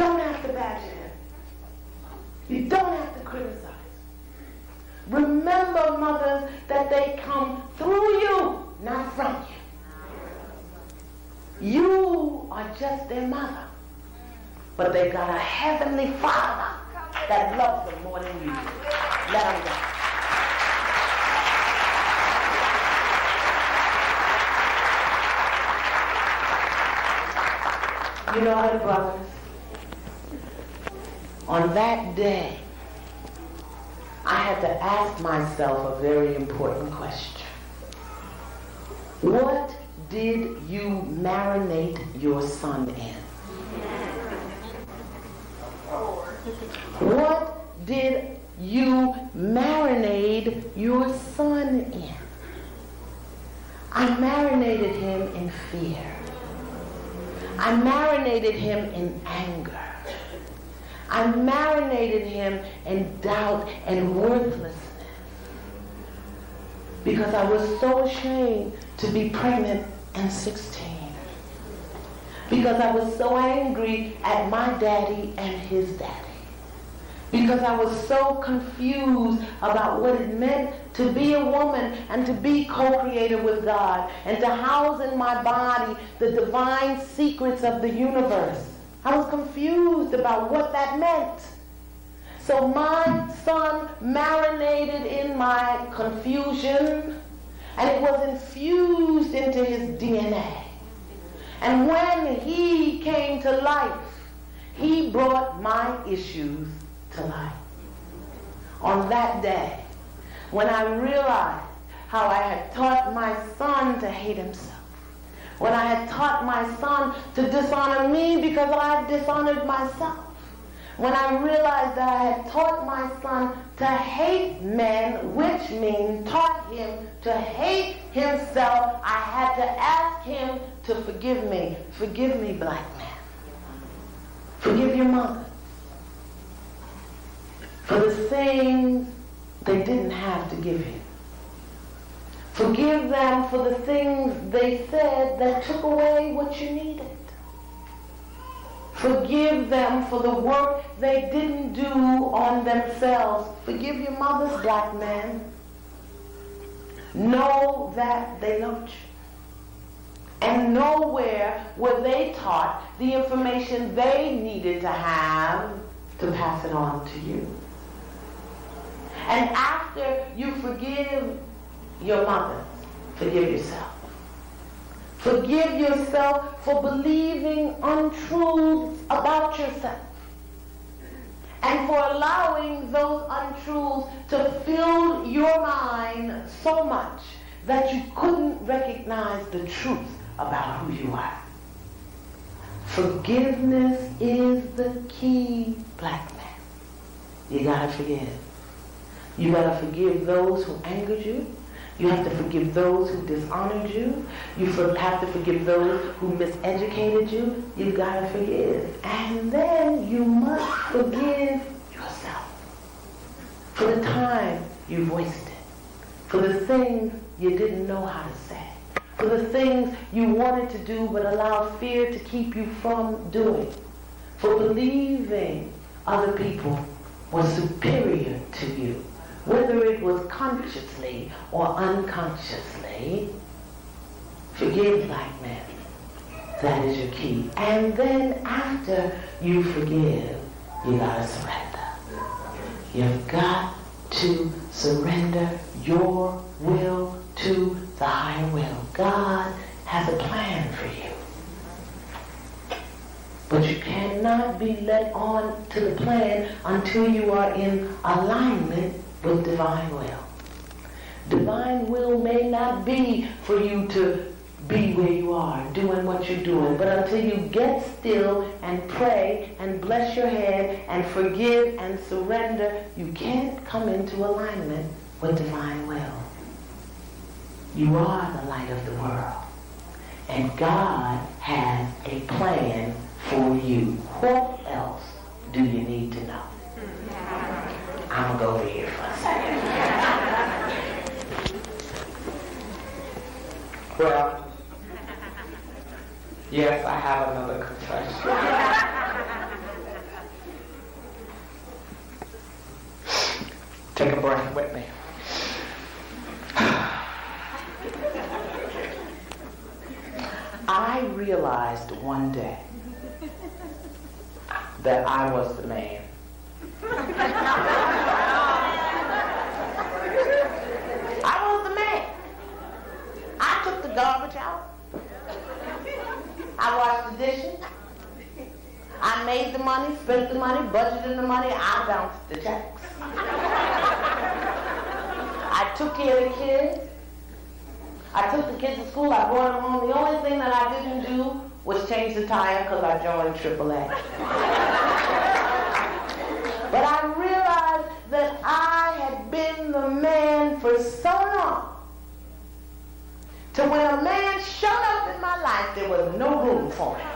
don't have to badger him. You don't have to criticize. Remember, mothers, that they come through you, not from you. You are just their mother. But they got a heavenly Father that loves them more than you do. Let them go. You know what, brothers? On that day, I had to ask myself a very important question. What did you marinate your son in? What did you marinate your son in? I marinated him in fear. I marinated him in anger. I marinated him in doubt and worthlessness because I was so ashamed to be pregnant at 16. Because I was so angry at my daddy and his daddy. Because I was so confused about what it meant to be a woman and to be co-created with God and to house in my body the divine secrets of the universe. I was confused about what that meant. So my son marinated in my confusion, and it was infused into his DNA. And when he came to life, he brought my issues to life. On that day, when I realized how I had taught my son to hate himself, when I had taught my son to dishonor me because I had dishonored myself, when I realized that I had taught my son to hate men, which means taught him to hate himself, I had to ask him to forgive me. Forgive me, black man. Forgive your mother for the things they didn't have to give you. Forgive them for the things they said that took away what you needed. Forgive them for the work they didn't do on themselves. Forgive your mothers, black men. Know that they loved you. And nowhere were they taught the information they needed to have to pass it on to you. And after you forgive your mother, forgive yourself. Forgive yourself for believing untruths about yourself and for allowing those untruths to fill your mind so much that you couldn't recognize the truth about who you are. Forgiveness is the key, black man. You gotta forgive. You gotta forgive those who angered you. You have to forgive those who dishonored you. You have to forgive those who miseducated you. You gotta forgive. And then you must forgive yourself for the time you wasted, for the things you didn't know how to say, for the things you wanted to do but allowed fear to keep you from doing, for believing other people were superior to you, whether it was consciously or unconsciously. Forgive, black men. That is your key. And then after you forgive, you gotta surrender. You've got to surrender your will to the higher will. God has a plan for you. But you cannot be led on to the plan until you are in alignment with divine will. Divine will may not be for you to be where you are, doing what you're doing, but until you get still and pray and bless your head and forgive and surrender, you can't come into alignment with divine will. You are the light of the world, and God has a plan for you. What else do you need to know? I'm going to go over here for a second. Well, yes, I have another confession. Take a breath with me. I realized one day that I was the man. I was the man. I took the garbage out. I washed the dishes. I made the money, spent the money, budgeted the money. I bounced the checks. I took care of the kids. I took the kids to school. I brought them home. The only thing that I didn't do was change the tire because I joined AAA. But I realized that I had been the man for so long, till when a man showed up in my life, there was no room for him.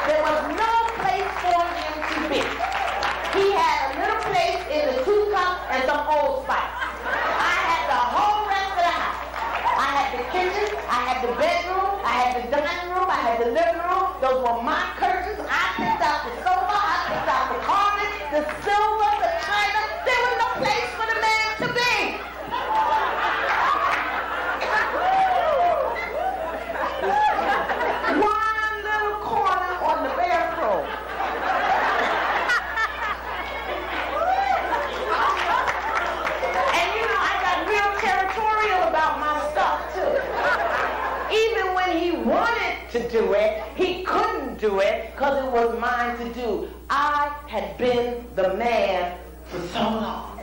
There was no place for him to be. He had a little place in the 2 cups and some Old Spice. I had the whole rest of the house. I had the kitchen, I had the bedroom, I had the dining room, I had the living room. Those were my curtains. I picked out the sofa, I picked out the carpet, the silver, the china. There was no place for the man to be. One little corner on the bathroom. And you know, I got real territorial about my stuff too. Even when he wanted to do it, he couldn't do it because it was mine to do. I had been the man for so long,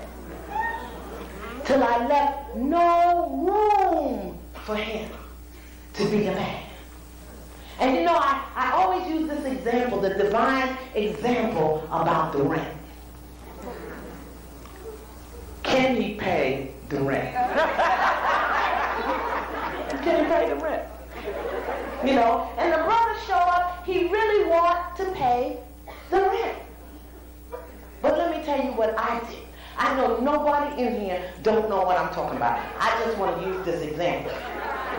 till I left no room for him to be a man. And you know, I always use this example, the divine example about the rent. Can he pay the rent? Can he pay the rent? You know, and the brother showed up, he really wanted to pay the rent. But let me tell you what I did. I know nobody in here don't know what I'm talking about. I just want to use this example.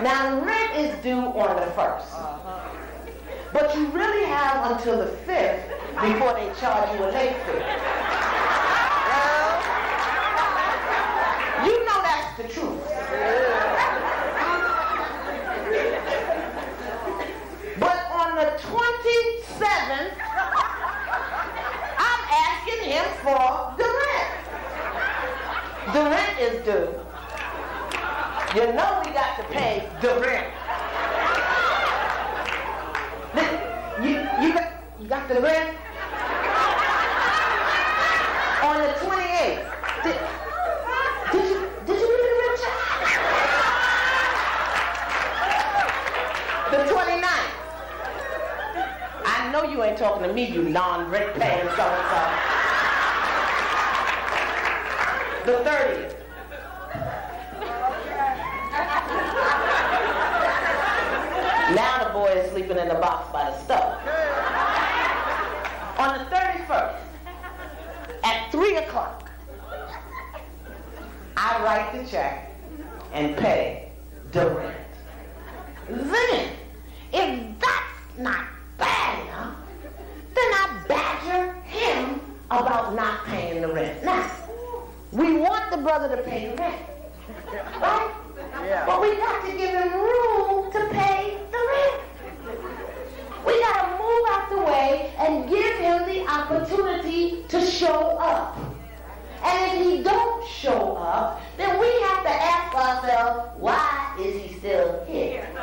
Now, rent is due on the 1st. But you really have until the 5th before they charge you a late fee. You know that's the truth. But on the 27th, I'm asking him for the rent. The rent is due. You know we got to pay the rent. You got the rent? On the 28th. Did you get the rent check? The 29th. I know you ain't talking to me, you non-rent paying so-and-so. The 30th. Now the boy is sleeping in the box by the stove. On the 31st, at 3 o'clock, I write the check and pay the rent. Then, if that's not bad enough, then I badger him about not paying the rent. Now, we want the brother to pay the rent, right? Yeah. But we got to give him room to pay the rent. We got to move out the way and give him the opportunity to show up. And if he don't show up, then we have to ask ourselves, why is he still here? And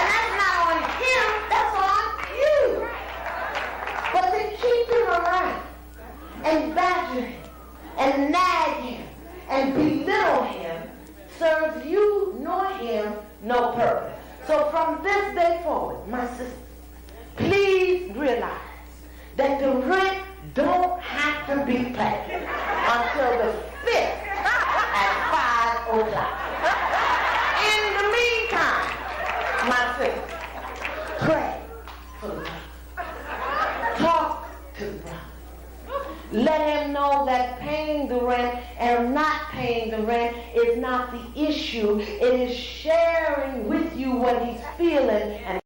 that's not on him, that's on you. But to keep him around and badger him and nag him and belittle him serves you nor him no purpose. So from this day forward, my sister, please realize that the rent don't have to be paid until the 5th at 5 o'clock. In the meantime, my sister, pray for the brother. Talk to the brother. Let him know that paying the rent and not paying the rent is not the issue. It is sharing with you what he's feeling and